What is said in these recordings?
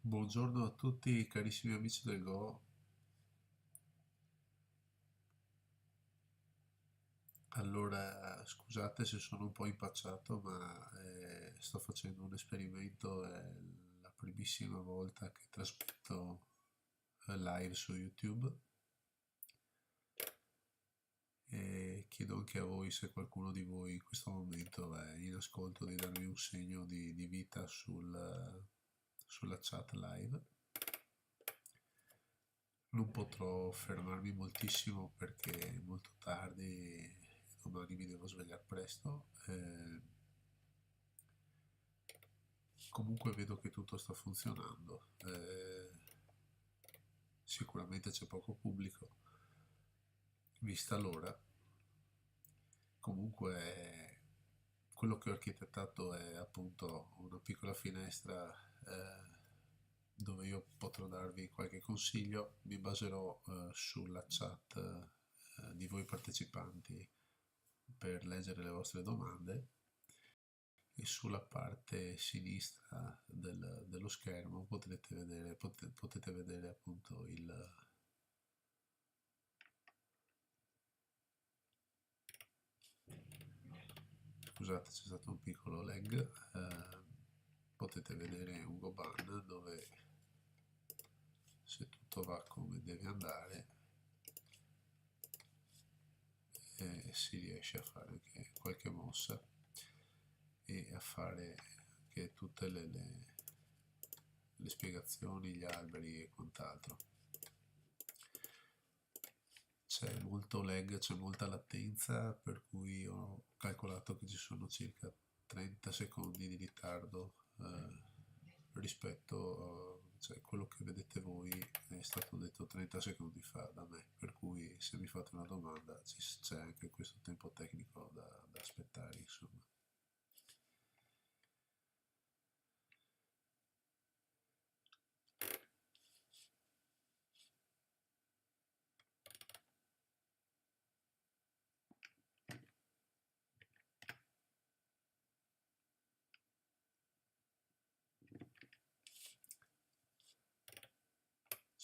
Buongiorno a tutti carissimi amici del Go. Allora, scusate se sono un po' impacciato, ma sto facendo un esperimento, è la primissima volta che trasmetto live su YouTube e chiedo anche a voi se qualcuno di voi in questo momento è in ascolto di darmi un segno di vita sulla chat live. Non potrò fermarmi moltissimo perché è molto tardi e domani mi devo svegliare presto. Comunque vedo che tutto sta funzionando. Sicuramente c'è poco pubblico, vista l'ora. Comunque quello che ho architettato è appunto una piccola finestra dove io potrò darvi qualche consiglio. Mi baserò sulla chat di voi partecipanti per leggere le vostre domande e sulla parte sinistra dello schermo potete vedere appunto scusate, c'è stato un piccolo lag. Potete vedere un Goban dove, se tutto va come deve andare, si riesce a fare anche qualche mossa e a fare anche tutte le spiegazioni, gli alberi e quant'altro. C'è molto lag, c'è molta latenza, per cui ho calcolato che ci sono circa 30 secondi di ritardo rispetto a cioè, quello che vedete voi è stato detto 30 secondi fa da me, per cui se mi fate una domanda c'è anche questo tempo tecnico da aspettare, insomma.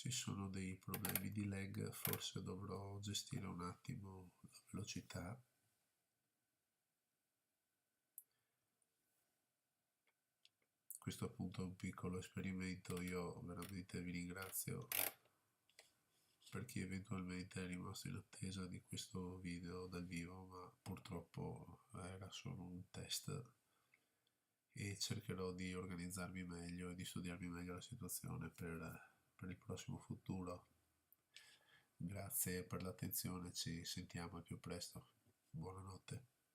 Ci sono dei problemi di lag, forse dovrò gestire un attimo la velocità. Questo appunto è un piccolo esperimento, io veramente vi ringrazio per chi eventualmente è rimasto in attesa di questo video dal vivo, ma purtroppo era solo un test e cercherò di organizzarmi meglio e di studiarmi meglio la situazione per il prossimo futuro. Grazie per l'attenzione, ci sentiamo al più presto. Buonanotte.